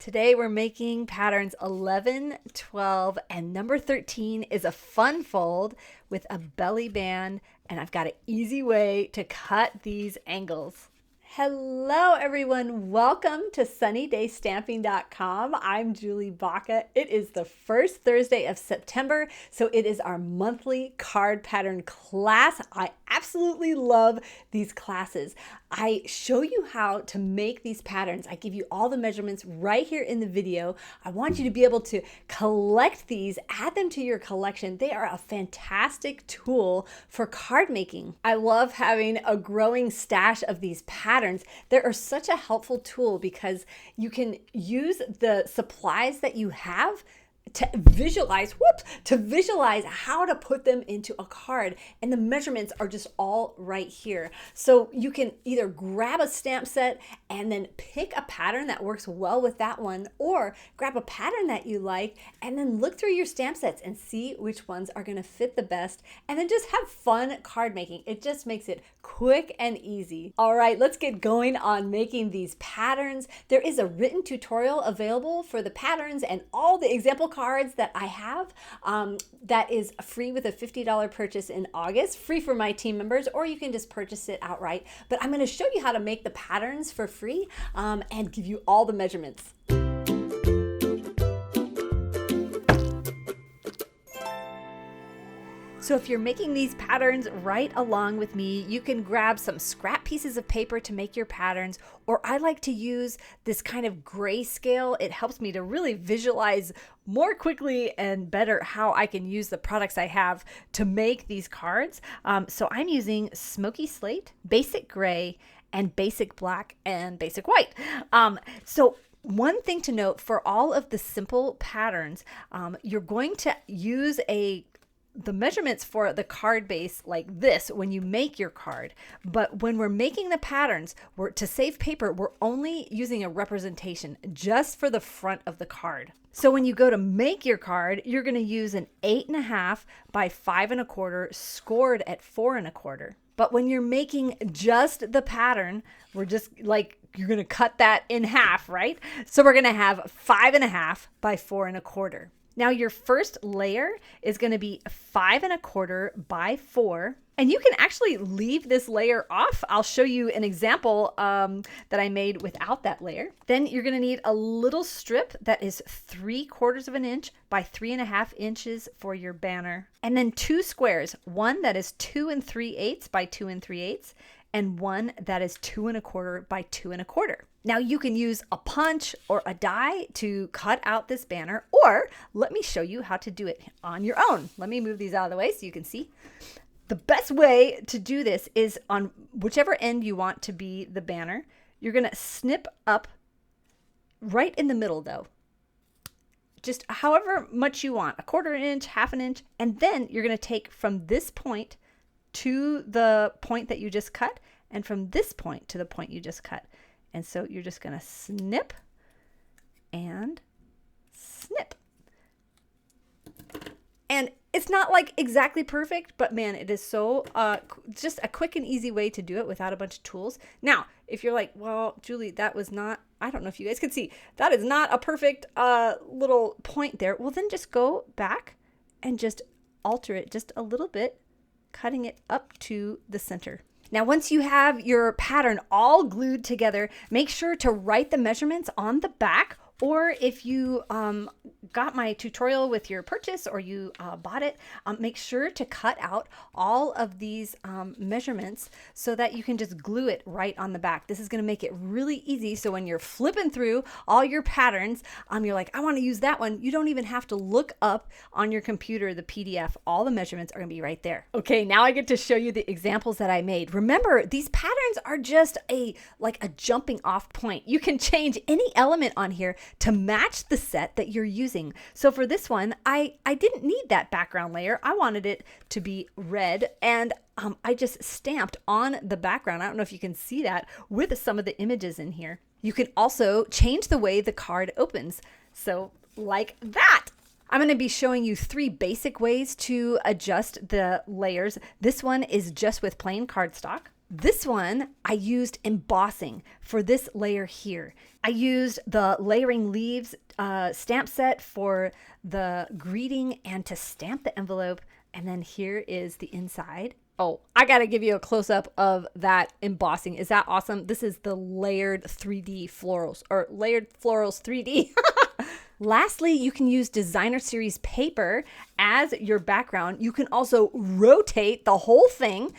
Today we're making patterns 11, 12, and number 13 is a fun fold with a belly band, and I've got an easy way to cut these angles. Hello everyone, welcome to sunnydaystamping.com. I'm Julie Baca. It is the first Thursday of September, so it is our monthly card pattern class. I absolutely love these classes. I show you how to make these patterns. I give you all the measurements right here in the video. I want you to be able to collect these, add them to your collection. They are a fantastic tool for card making. I love having a growing stash of these patterns. They're such a helpful tool because you can use the supplies that you have to visualize how to put them into a card, and the measurements are just all right here. So you can either grab a stamp set and then pick a pattern that works well with that one, or grab a pattern that you like and then look through your stamp sets and see which ones are going to fit the best, and then just have fun card making. It just makes it quick and easy. All right, let's get going on making these patterns. There is a written tutorial available for the patterns and all the example cards that I have that is free with a $50 purchase in August, free for my team members, or you can just purchase it outright. But I'm going to show you how to make the patterns for free and give you all the measurements. So if you're making these patterns right along with me, you can grab some scrap pieces of paper to make your patterns, or I like to use this kind of grayscale. It helps me to really visualize more quickly and better how I can use the products I have to make these cards. So I'm using smoky slate, basic gray, and basic black and basic white. So one thing to note for all of the simple patterns, you're going to use the measurements for the card base like this when you make your card. But when we're making the patterns, to save paper, we're only using a representation just for the front of the card. So when you go to make your card, you're going to use an 8.5 by 5.25 scored at 4.25. But when you're making just the pattern, we're just like, you're going to cut that in half, right? So we're going to have 5.5 by 4.25. Now your first layer is going to be 5.25 by 4, and you can actually leave this layer off. I'll show you an example that I made without that layer. Then you're going to need a little strip that is 3/4 of an inch by 3.5 inches for your banner, and then 2 squares, one that is 2 3/8 by 2 3/8, and one that is 2.25 by 2.25. Now you can use a punch or a die to cut out this banner, or let me show you how to do it on your own. Let me move these out of the way so you can see. The best way to do this is on whichever end you want to be the banner. You're going to snip up right in the middle though, just however much you want, 1/4 inch, 1/2 inch, and then you're going to take from this point to the point that you just cut, and from this point to the point you just cut. And so you're just going to snip and snip. And it's not like exactly perfect, but man, it is so just a quick and easy way to do it without a bunch of tools. Now, if you're like, well, Julie, that was not, I don't know if you guys can see, that is not a perfect little point there. Well, then just go back and just alter it just a little bit, cutting it up to the center. Now, once you have your pattern all glued together, make sure to write the measurements on the back, or if you got my tutorial with your purchase or you bought it, make sure to cut out all of these measurements so that you can just glue it right on the back. This is going to make it really easy. So when you're flipping through all your patterns, you're like, I want to use that one. You don't even have to look up on your computer the PDF. All the measurements are going to be right there. Okay, now I get to show you the examples that I made. Remember, these patterns are just like a jumping off point. You can change any element on here to match the set that you're using. So for this one, I didn't need that background layer. I wanted it to be red, and I just stamped on the background. I don't know if you can see that with some of the images in here. You can also change the way the card opens. So like that. I'm going to be showing you 3 basic ways to adjust the layers. This one is just with plain cardstock. This one, I used embossing for this layer here. I used the layering leaves stamp set for the greeting and to stamp the envelope. And then here is the inside. Oh, I got to give you a close up of that embossing. Is that awesome? This is the layered 3D florals, or layered florals 3D. Lastly, you can use designer series paper as your background. You can also rotate the whole thing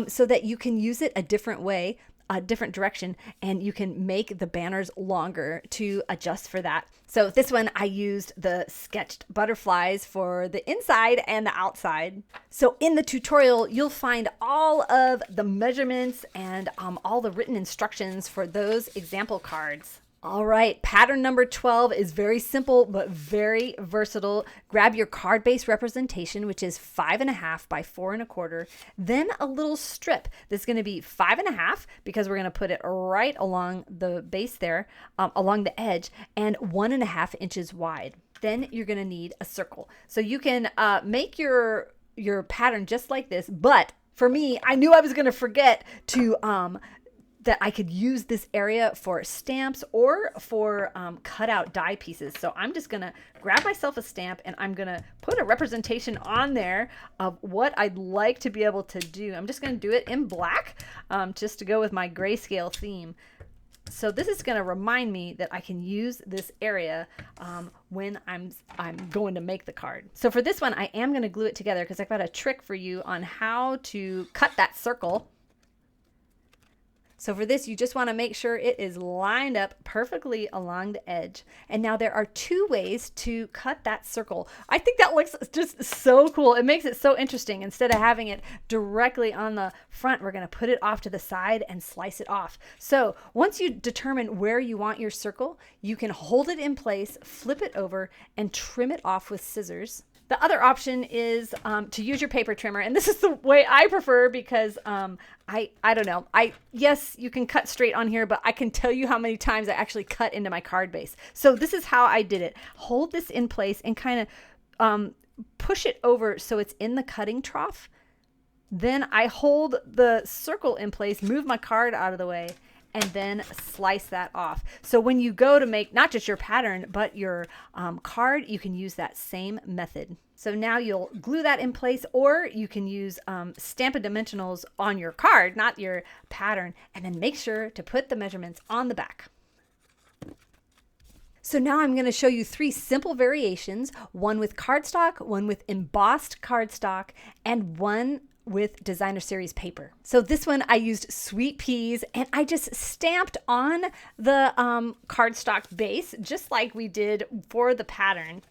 so that you can use it a different way, a different direction, and you can make the banners longer to adjust for that. So this one, I used the sketched butterflies for the inside and the outside. So in the tutorial, you'll find all of the measurements and all the written instructions for those example cards. All right, pattern number 12 is very simple, but very versatile. Grab your card base representation, which is 5.5 by 4.25, then a little strip that's gonna be 5.5 because we're gonna put it right along the base there, along the edge, and 1.5 inches wide. Then you're gonna need a circle. So you can make your pattern just like this, but for me, I knew I was gonna forget to that I could use this area for stamps or for cutout die pieces. So I'm just gonna grab myself a stamp and I'm gonna put a representation on there of what I'd like to be able to do. I'm just gonna do it in black just to go with my grayscale theme. So this is gonna remind me that I can use this area when I'm going to make the card. So for this one, I am gonna glue it together because I've got a trick for you on how to cut that circle. So for this, you just want to make sure it is lined up perfectly along the edge. And now there are 2 ways to cut that circle. I think that looks just so cool. It makes it so interesting. Instead of having it directly on the front, we're going to put it off to the side and slice it off. So once you determine where you want your circle, you can hold it in place, flip it over, and trim it off with scissors. The other option is to use your paper trimmer, and this is the way I prefer because I don't know. Yes, you can cut straight on here, but I can tell you how many times I actually cut into my card base. So this is how I did it. Hold this in place and kind of push it over so it's in the cutting trough. Then I hold the circle in place, move my card out of the way, and then slice that off. So when you go to make not just your pattern, but your card, you can use that same method. So now you'll glue that in place, or you can use Stampin' Dimensionals on your card, not your pattern, and then make sure to put the measurements on the back. So now I'm going to show you 3 simple variations, one with cardstock, one with embossed cardstock, and one with designer series paper. So this one I used sweet peas and I just stamped on the cardstock base just like we did for the pattern.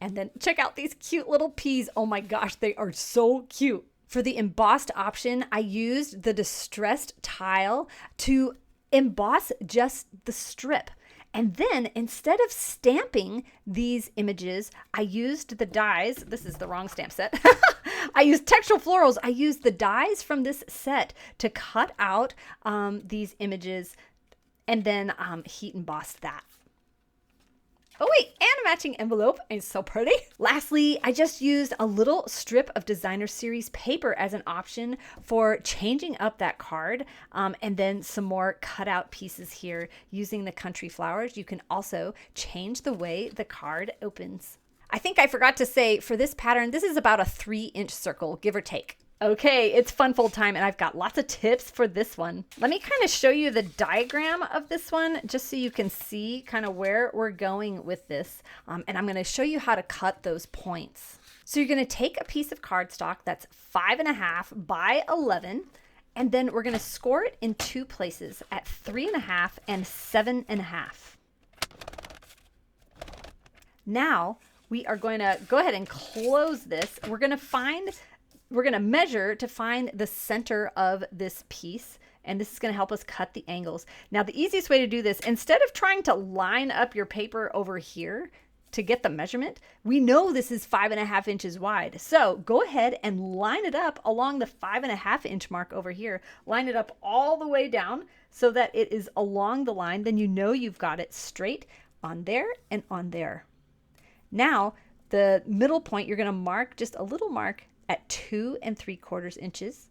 And then check out these cute little peas. Oh my gosh, they are so cute. For the embossed option, I used the distressed tile to emboss just the strip. And then instead of stamping these images, I used the dies. This is the wrong stamp set. I used textural florals. I used the dies from this set to cut out these images and then heat embossed that. Oh wait, and a matching envelope. It's so pretty. Lastly, I just used a little strip of designer series paper as an option for changing up that card, and then some more cutout pieces here using the country flowers. You can also change the way the card opens. I think I forgot to say for this pattern, this is about a 3-inch circle, give or take. Okay, it's fun full time and I've got lots of tips for this one. Let me kind of show you the diagram of this one just so you can see kind of where we're going with this. And I'm going to show you how to cut those points. So you're going to take a piece of cardstock that's 5.5 by 11, and then we're going to score it in 2 places at 3.5 and 7.5. Now we are going to go ahead and close this. We're going to measure to find the center of this piece, and this is going to help us cut the angles. Now, the easiest way to do this, instead of trying to line up your paper over here to get the measurement, we know this is 5.5 inches wide. So go ahead and line it up along the 5.5 inch mark over here. Line it up all the way down so that it is along the line. Then you know you've got it straight on there and on there. Now, the middle point, you're going to mark just a little mark at 2 3/4 inches.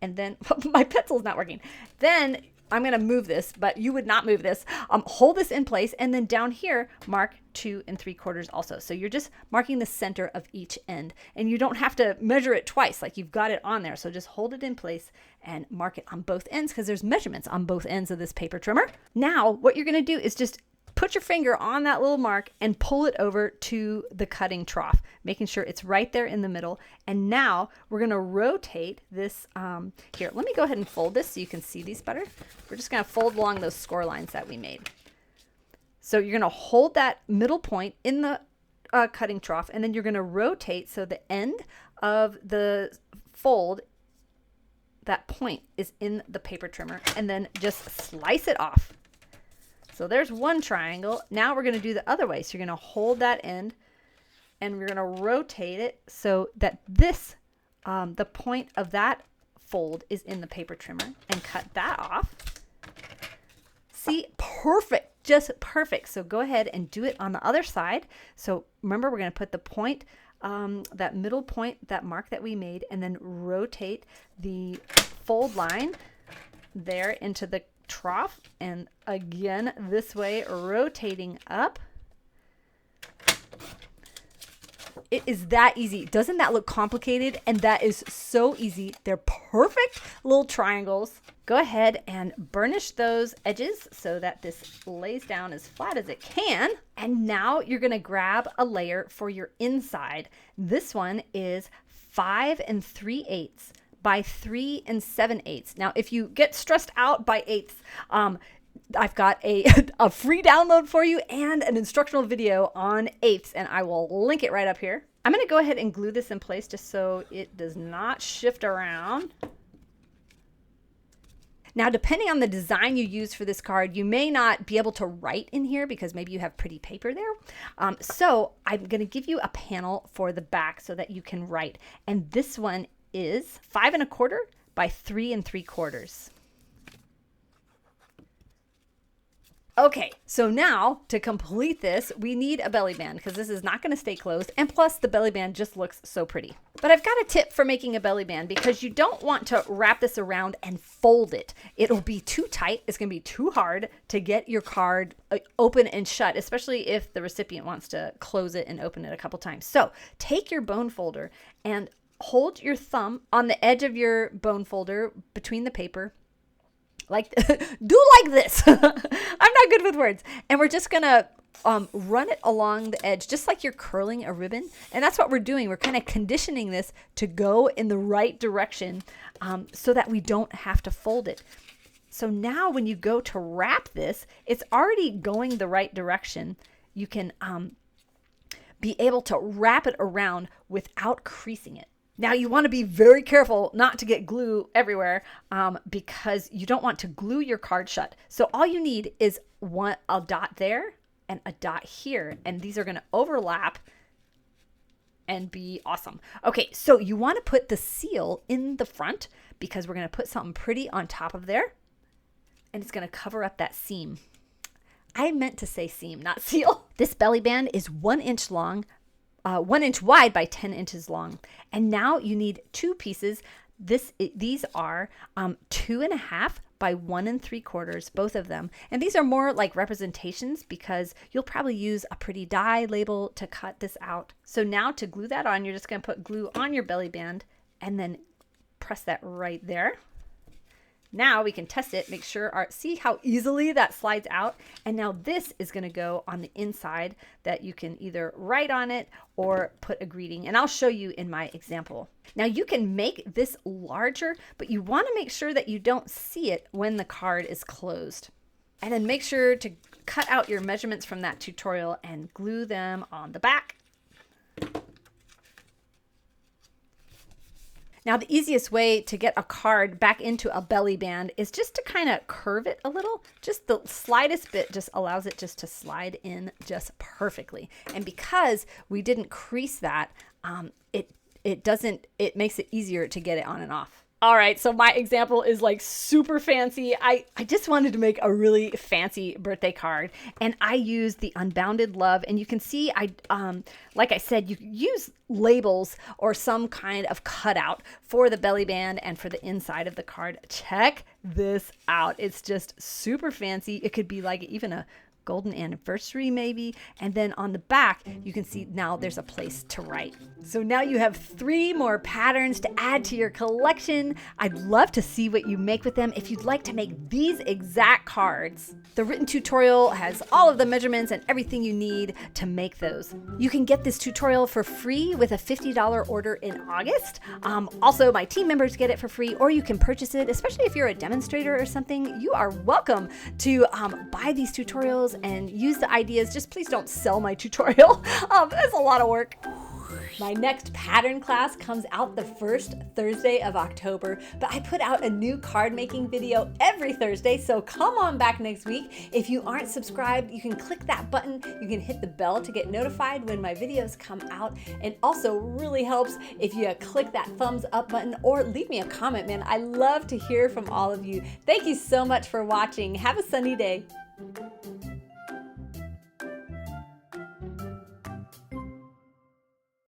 and then my pencil's not working. Then I'm going to move this, but you would not move this. Hold this in place, and then down here, mark 2 3/4 also. So you're just marking the center of each end, and you don't have to measure it twice, like you've got it on there. So just hold it in place and mark it on both ends, because there's measurements on both ends of this paper trimmer. Now, what you're going to do is just put your finger on that little mark and pull it over to the cutting trough, making sure it's right there in the middle. And now we're going to rotate this. Here, let me go ahead and fold this so you can see these better. We're just going to fold along those score lines that we made. So you're going to hold that middle point in the cutting trough, and then you're going to rotate so the end of the fold, that point, is in the paper trimmer, and then just slice it off. So there's one triangle. Now we're going to do the other way. So you're going to hold that end, and we're going to rotate it so that this, the point of that fold is in the paper trimmer, and cut that off. See, perfect, just perfect. So go ahead and do it on the other side. So remember, we're going to put the point, that middle point, that mark that we made, and then rotate the fold line there into the trough, and again this way, rotating up. It is that easy. Doesn't that look complicated? And that is so easy. They're perfect little triangles. Go ahead and burnish those edges so that this lays down as flat as it can. And now you're going to grab a layer for your inside. This one is 5 3/8 by 3 7/8. Now, if you get stressed out by eighths, I've got a free download for you and an instructional video on eighths, and I will link it right up here. I'm going to go ahead and glue this in place just so it does not shift around. Now, depending on the design you use for this card, you may not be able to write in here because maybe you have pretty paper there. So I'm going to give you a panel for the back so that you can write. And this one is 5 1/4 by 3 3/4. Okay, so now to complete this, we need a belly band because this is not going to stay closed, and plus the belly band just looks so pretty. But I've got a tip for making a belly band because you don't want to wrap this around and fold it. It'll be too tight. It's going to be too hard to get your card open and shut, especially if the recipient wants to close it and open it a couple times. So take your bone folder and hold your thumb on the edge of your bone folder between the paper. Do like this. I'm not good with words. And we're just going to run it along the edge, just like you're curling a ribbon. And that's what we're doing. We're kind of conditioning this to go in the right direction so that we don't have to fold it. So now when you go to wrap this, it's already going the right direction. You can be able to wrap it around without creasing it. Now, you want to be very careful not to get glue everywhere because you don't want to glue your card shut. So all you need is a dot there and a dot here, and these are going to overlap and be awesome. Okay, so you want to put the seal in the front because we're going to put something pretty on top of there, and it's going to cover up that seam. I meant to say seam, not seal. This belly band is 1 inch long, 1 inch wide by 10 inches long. And now you need 2 pieces. These are 2 1/2 by 1 3/4, both of them. And these are more like representations because you'll probably use a pretty die label to cut this out. So now to glue that on, you're just going to put glue on your belly band and then press that right there. Now we can test it, make sure, see how easily that slides out. And now this is going to go on the inside that you can either write on it or put a greeting. And I'll show you in my example. Now you can make this larger, but you want to make sure that you don't see it when the card is closed. And then make sure to cut out your measurements from that tutorial and glue them on the back. Now, the easiest way to get a card back into a belly band is just to kind of curve it a little. Just the slightest bit just allows it just to slide in just perfectly. And because we didn't crease that, it makes it easier to get it on and off. All right, so my example is like super fancy. I just wanted to make a really fancy birthday card, and I used the Unbounded Love. And you can see like I said, you use labels or some kind of cutout for the belly band and for the inside of the card. Check this out. It's just super fancy. It could be like even a golden anniversary maybe, and then on the back you can see now there's a place to write. So now you have 3 more patterns to add to your collection. I'd love to see what you make with them. If you'd like to make these exact cards, the written tutorial has all of the measurements and everything you need to make those. You can get this tutorial for free with a $50 order in August. Also, my team members get it for free, or you can purchase it, especially if you're a demonstrator or something. You are welcome to buy these tutorials and use the ideas. Just please don't sell my tutorial. It's a lot of work. My next pattern class comes out the first Thursday of October, but I put out a new card making video every Thursday, so come on back next week. If you aren't subscribed, you can click that button. You can hit the bell to get notified when my videos come out. And also really helps if you click that thumbs up button or leave me a comment, man. I love to hear from all of you. Thank you so much for watching. Have a sunny day.